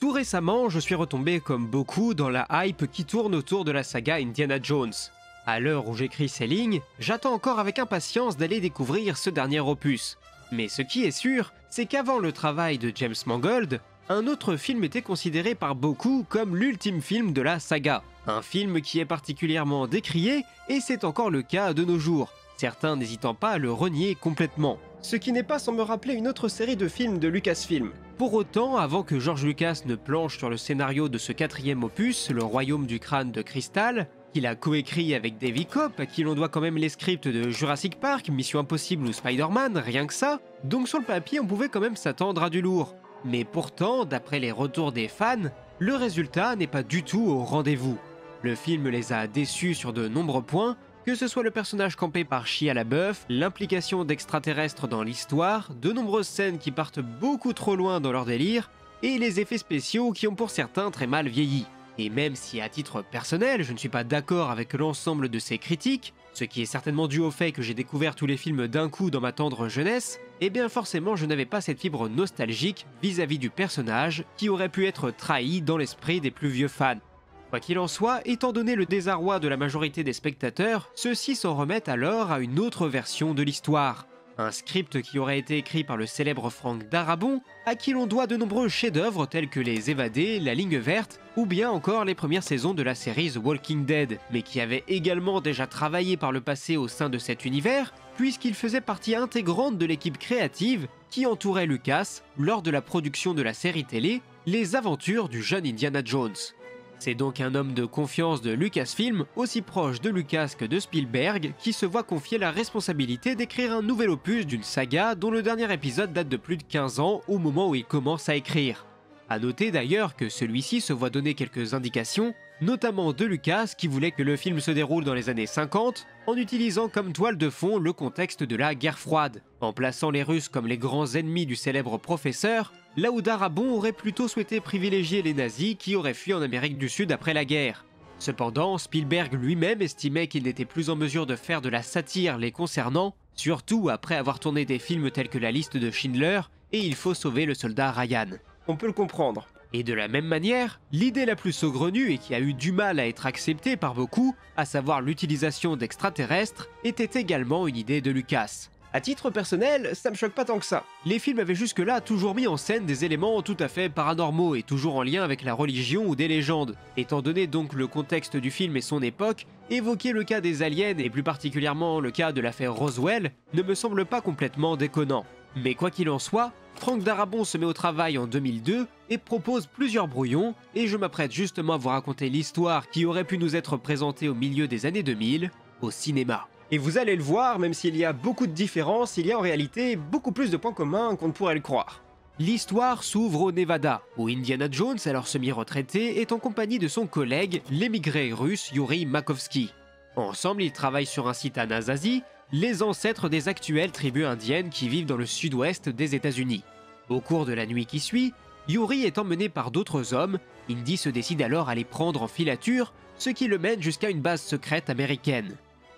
Tout récemment, je suis retombé comme beaucoup dans la hype qui tourne autour de la saga Indiana Jones. À l'heure où j'écris ces lignes, j'attends encore avec impatience d'aller découvrir ce dernier opus. Mais ce qui est sûr, c'est qu'avant le travail de James Mangold, un autre film était considéré par beaucoup comme l'ultime film de la saga. Un film qui est particulièrement décrié, et c'est encore le cas de nos jours, certains n'hésitant pas à le renier complètement. Ce qui n'est pas sans me rappeler une autre série de films de Lucasfilm. Pour autant, avant que George Lucas ne planche sur le scénario de ce quatrième opus, Le Royaume du Crâne de Cristal, qu'il a coécrit avec Davy Cope, à qui l'on doit quand même les scripts de Jurassic Park, Mission Impossible ou Spider-Man, rien que ça, donc sur le papier on pouvait quand même s'attendre à du lourd. Mais pourtant, d'après les retours des fans, le résultat n'est pas du tout au rendez-vous. Le film les a déçus sur de nombreux points, que ce soit le personnage campé par Shia LaBeouf, l'implication d'extraterrestres dans l'histoire, de nombreuses scènes qui partent beaucoup trop loin dans leur délire, et les effets spéciaux qui ont pour certains très mal vieilli. Et même si à titre personnel, je ne suis pas d'accord avec l'ensemble de ces critiques, ce qui est certainement dû au fait que j'ai découvert tous les films d'un coup dans ma tendre jeunesse, eh bien forcément je n'avais pas cette fibre nostalgique vis-à-vis du personnage qui aurait pu être trahi dans l'esprit des plus vieux fans. Quoi qu'il en soit, étant donné le désarroi de la majorité des spectateurs, ceux-ci s'en remettent alors à une autre version de l'histoire. Un script qui aurait été écrit par le célèbre Frank Darabont, à qui l'on doit de nombreux chefs-d'œuvre tels que Les Évadés, La Ligne Verte, ou bien encore les premières saisons de la série The Walking Dead, mais qui avait également déjà travaillé par le passé au sein de cet univers, puisqu'il faisait partie intégrante de l'équipe créative qui entourait Lucas lors de la production de la série télé Les Aventures du jeune Indiana Jones. C'est donc un homme de confiance de Lucasfilm, aussi proche de Lucas que de Spielberg, qui se voit confier la responsabilité d'écrire un nouvel opus d'une saga dont le dernier épisode date de plus de 15 ans au moment où il commence à écrire. A noter d'ailleurs que celui-ci se voit donner quelques indications, notamment de Lucas qui voulait que le film se déroule dans les années 50, en utilisant comme toile de fond le contexte de la guerre froide, en plaçant les Russes comme les grands ennemis du célèbre professeur, là où Darabont aurait plutôt souhaité privilégier les nazis qui auraient fui en Amérique du Sud après la guerre. Cependant, Spielberg lui-même estimait qu'il n'était plus en mesure de faire de la satire les concernant, surtout après avoir tourné des films tels que La Liste de Schindler et Il faut sauver le soldat Ryan. On peut le comprendre. Et de la même manière, l'idée la plus saugrenue et qui a eu du mal à être acceptée par beaucoup, à savoir l'utilisation d'extraterrestres, était également une idée de Lucas. À titre personnel, ça me choque pas tant que ça. Les films avaient jusque-là toujours mis en scène des éléments tout à fait paranormaux et toujours en lien avec la religion ou des légendes. Étant donné donc le contexte du film et son époque, évoquer le cas des aliens et plus particulièrement le cas de l'affaire Roswell ne me semble pas complètement déconnant. Mais quoi qu'il en soit, Frank Darabont se met au travail en 2002 et propose plusieurs brouillons, et je m'apprête justement à vous raconter l'histoire qui aurait pu nous être présentée au milieu des années 2000 au cinéma. Et vous allez le voir, même s'il y a beaucoup de différences, il y a en réalité beaucoup plus de points communs qu'on ne pourrait le croire. L'histoire s'ouvre au Nevada, où Indiana Jones, alors semi-retraité, est en compagnie de son collègue, l'émigré russe Yuri Makovsky. Ensemble, ils travaillent sur un site à Nazazi, les ancêtres des actuelles tribus indiennes qui vivent dans le sud-ouest des États-Unis. Au cours de la nuit qui suit, Yuri est emmené par d'autres hommes, Indy se décide alors à les prendre en filature, ce qui le mène jusqu'à une base secrète américaine.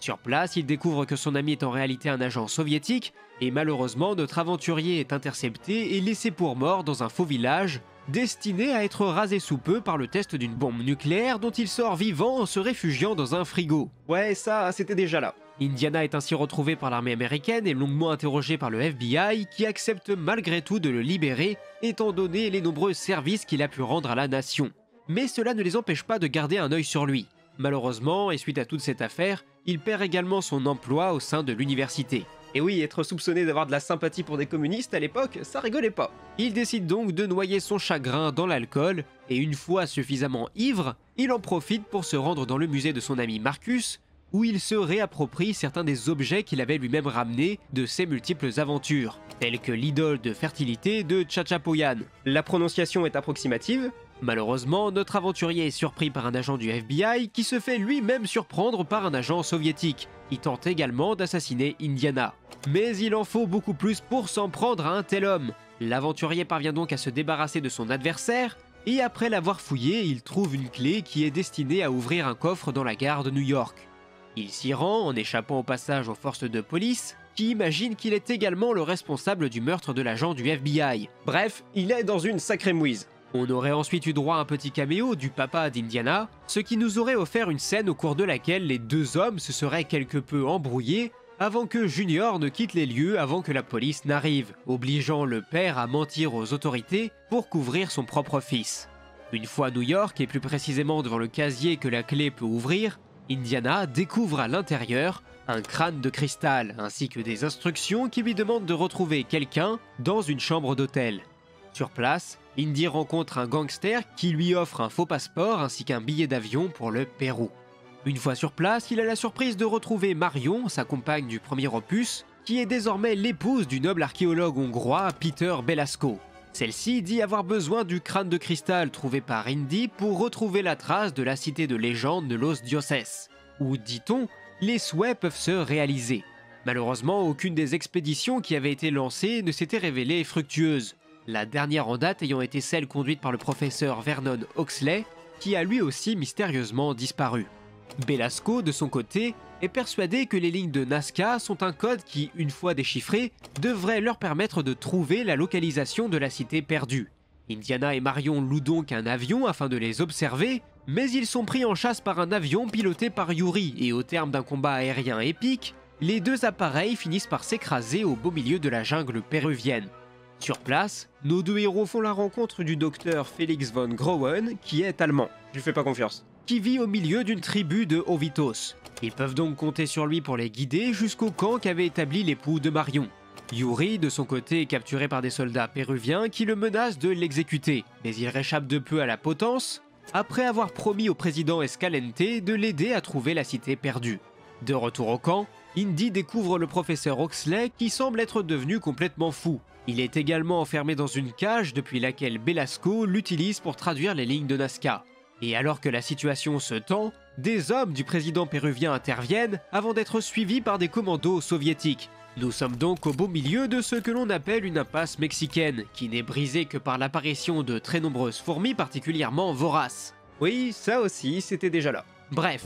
Sur place, il découvre que son ami est en réalité un agent soviétique, et malheureusement notre aventurier est intercepté et laissé pour mort dans un faux village, destiné à être rasé sous peu par le test d'une bombe nucléaire dont il sort vivant en se réfugiant dans un frigo. Ouais, ça, c'était déjà là. Indiana est ainsi retrouvé par l'armée américaine et longuement interrogé par le FBI qui accepte malgré tout de le libérer, étant donné les nombreux services qu'il a pu rendre à la nation. Mais cela ne les empêche pas de garder un œil sur lui. Malheureusement, et suite à toute cette affaire, il perd également son emploi au sein de l'université. Et oui, être soupçonné d'avoir de la sympathie pour des communistes à l'époque, ça rigolait pas. Il décide donc de noyer son chagrin dans l'alcool, et une fois suffisamment ivre, il en profite pour se rendre dans le musée de son ami Marcus, où il se réapproprie certains des objets qu'il avait lui-même ramenés de ses multiples aventures, tels que l'idole de fertilité de Chachapoyan. La prononciation est approximative. Malheureusement, notre aventurier est surpris par un agent du FBI qui se fait lui-même surprendre par un agent soviétique, qui tente également d'assassiner Indiana. Mais il en faut beaucoup plus pour s'en prendre à un tel homme. L'aventurier parvient donc à se débarrasser de son adversaire, et après l'avoir fouillé, il trouve une clé qui est destinée à ouvrir un coffre dans la gare de New York. Il s'y rend en échappant au passage aux forces de police, qui imaginent qu'il est également le responsable du meurtre de l'agent du FBI. Bref, il est dans une sacrée mouise. On aurait ensuite eu droit à un petit caméo du papa d'Indiana, ce qui nous aurait offert une scène au cours de laquelle les deux hommes se seraient quelque peu embrouillés avant que Junior ne quitte les lieux avant que la police n'arrive, obligeant le père à mentir aux autorités pour couvrir son propre fils. Une fois à New York, et plus précisément devant le casier que la clé peut ouvrir, Indiana découvre à l'intérieur un crâne de cristal ainsi que des instructions qui lui demandent de retrouver quelqu'un dans une chambre d'hôtel. Sur place, Indy rencontre un gangster qui lui offre un faux passeport ainsi qu'un billet d'avion pour le Pérou. Une fois sur place, il a la surprise de retrouver Marion, sa compagne du premier opus, qui est désormais l'épouse du noble archéologue hongrois Peter Belasco. Celle-ci dit avoir besoin du crâne de cristal trouvé par Indy pour retrouver la trace de la cité de légende de Los Dioses, où, dit-on, les souhaits peuvent se réaliser. Malheureusement, aucune des expéditions qui avaient été lancées ne s'était révélée fructueuse, la dernière en date ayant été celle conduite par le professeur Vernon Oxley, qui a lui aussi mystérieusement disparu. Belasco, de son côté, est persuadé que les lignes de Nazca sont un code qui, une fois déchiffré, devrait leur permettre de trouver la localisation de la cité perdue. Indiana et Marion louent donc un avion afin de les observer, mais ils sont pris en chasse par un avion piloté par Yuri et au terme d'un combat aérien épique, les deux appareils finissent par s'écraser au beau milieu de la jungle péruvienne. Sur place, nos deux héros font la rencontre du docteur Felix von Grauen, qui est allemand. Je lui fais pas confiance. Qui vit au milieu d'une tribu de Ovitos. Ils peuvent donc compter sur lui pour les guider jusqu'au camp qu'avait établi l'époux de Marion. Yuri, de son côté, est capturé par des soldats péruviens qui le menacent de l'exécuter, mais il réchappe de peu à la potence, après avoir promis au président Escalente de l'aider à trouver la cité perdue. De retour au camp, Indy découvre le professeur Oxley qui semble être devenu complètement fou. Il est également enfermé dans une cage depuis laquelle Belasco l'utilise pour traduire les lignes de Nazca. Et alors que la situation se tend, des hommes du président péruvien interviennent avant d'être suivis par des commandos soviétiques. Nous sommes donc au beau milieu de ce que l'on appelle une impasse mexicaine, qui n'est brisée que par l'apparition de très nombreuses fourmis particulièrement voraces. Oui, ça aussi, c'était déjà là. Bref,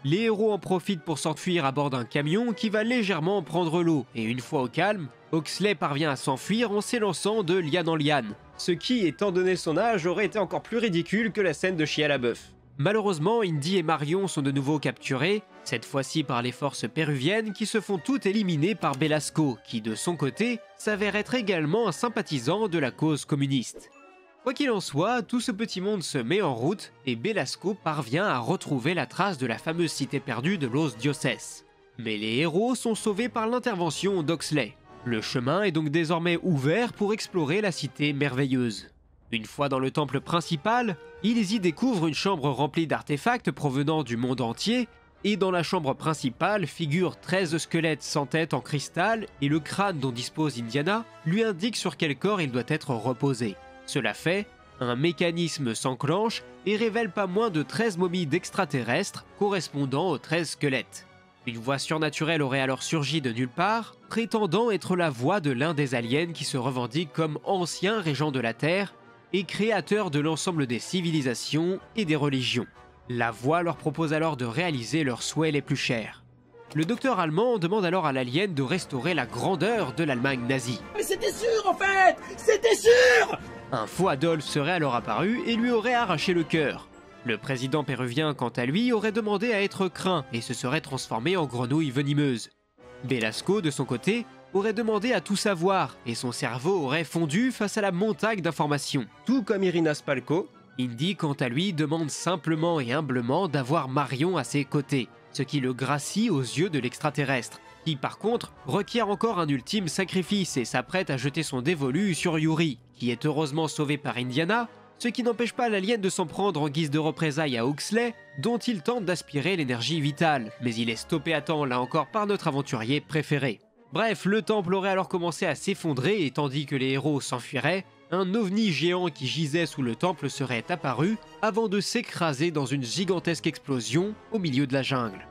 les héros en profitent pour s'enfuir à bord d'un camion qui va légèrement prendre l'eau, et une fois au calme, Oxley parvient à s'enfuir en s'élançant de liane en liane. Ce qui, étant donné son âge, aurait été encore plus ridicule que la scène de Chia LaBeouf. Malheureusement, Indy et Marion sont de nouveau capturés, cette fois-ci par les forces péruviennes qui se font toutes éliminer par Belasco, qui de son côté s'avère être également un sympathisant de la cause communiste. Quoi qu'il en soit, tout ce petit monde se met en route et Belasco parvient à retrouver la trace de la fameuse cité perdue de Los Dioses. Mais les héros sont sauvés par l'intervention d'Oxley. Le chemin est donc désormais ouvert pour explorer la cité merveilleuse. Une fois dans le temple principal, ils y découvrent une chambre remplie d'artefacts provenant du monde entier, et dans la chambre principale figurent 13 squelettes sans tête en cristal et le crâne dont dispose Indiana lui indique sur quel corps il doit être reposé. Cela fait, un mécanisme s'enclenche et révèle pas moins de 13 momies d'extraterrestres correspondant aux 13 squelettes. Une voix surnaturelle aurait alors surgi de nulle part, prétendant être la voix de l'un des aliens qui se revendique comme ancien régent de la Terre et créateur de l'ensemble des civilisations et des religions. La voix leur propose alors de réaliser leurs souhaits les plus chers. Le docteur allemand demande alors à l'alien de restaurer la grandeur de l'Allemagne nazie. Mais c'était sûr en fait! C'était sûr! Un faux Adolphe serait alors apparu et lui aurait arraché le cœur. Le président péruvien, quant à lui, aurait demandé à être craint et se serait transformé en grenouille venimeuse. Belasco, de son côté, aurait demandé à tout savoir et son cerveau aurait fondu face à la montagne d'informations. Tout comme Irina Spalko. Indy, quant à lui, demande simplement et humblement d'avoir Marion à ses côtés, ce qui le gracie aux yeux de l'extraterrestre, qui par contre requiert encore un ultime sacrifice et s'apprête à jeter son dévolu sur Yuri, qui est heureusement sauvé par Indiana, ce qui n'empêche pas l'alien de s'en prendre en guise de représailles à Oxley, dont il tente d'aspirer l'énergie vitale, mais il est stoppé à temps là encore par notre aventurier préféré. Bref, le temple aurait alors commencé à s'effondrer et tandis que les héros s'enfuiraient, un ovni géant qui gisait sous le temple serait apparu avant de s'écraser dans une gigantesque explosion au milieu de la jungle.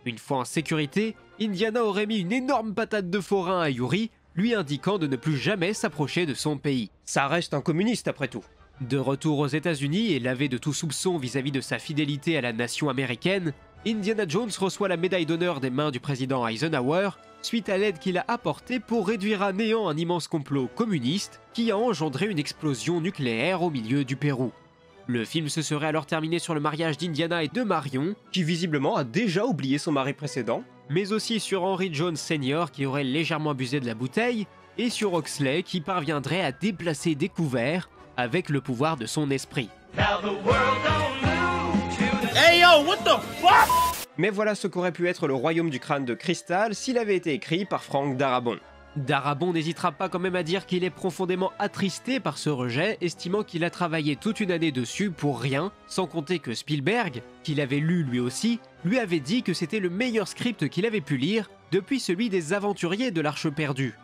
Une fois en sécurité, Indiana aurait mis une énorme patate de forain à Yuri, lui indiquant de ne plus jamais s'approcher de son pays. Ça reste un communiste après tout. De retour aux États-Unis et lavé de tout soupçon vis-à-vis de sa fidélité à la nation américaine, Indiana Jones reçoit la médaille d'honneur des mains du président Eisenhower suite à l'aide qu'il a apportée pour réduire à néant un immense complot communiste qui a engendré une explosion nucléaire au milieu du Pérou. Le film se serait alors terminé sur le mariage d'Indiana et de Marion, Qui visiblement a déjà oublié son mari précédent. mais aussi sur Henry Jones Sr. qui aurait légèrement abusé de la bouteille, et sur Oxley qui parviendrait à déplacer des couverts avec le pouvoir de son esprit. Hey yo, what the fuck? Mais voilà ce qu'aurait pu être le royaume du crâne de cristal s'il avait été écrit par Frank Darabont. Darabont n'hésitera pas quand même à dire qu'il est profondément attristé par ce rejet, estimant qu'il a travaillé toute une année dessus pour rien, sans compter que Spielberg, qu'il avait lu lui aussi, lui avait dit que c'était le meilleur script qu'il avait pu lire depuis celui des aventuriers de l'Arche perdue.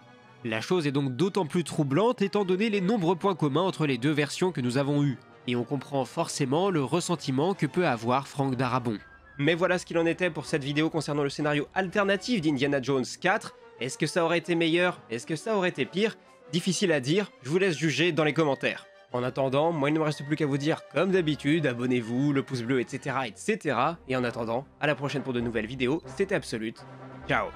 La chose est donc d'autant plus troublante étant donné les nombreux points communs entre les deux versions que nous avons eues, et on comprend forcément le ressentiment que peut avoir Frank Darabont. Mais voilà ce qu'il en était pour cette vidéo concernant le scénario alternatif d'Indiana Jones 4. Est-ce que ça aurait été meilleur? Est-ce que ça aurait été pire? Difficile à dire, je vous laisse juger dans les commentaires. En attendant, moi il ne me reste plus qu'à vous dire, comme d'habitude, abonnez-vous, le pouce bleu, etc. Et en attendant, à la prochaine pour de nouvelles vidéos, c'était Absolute. Ciao.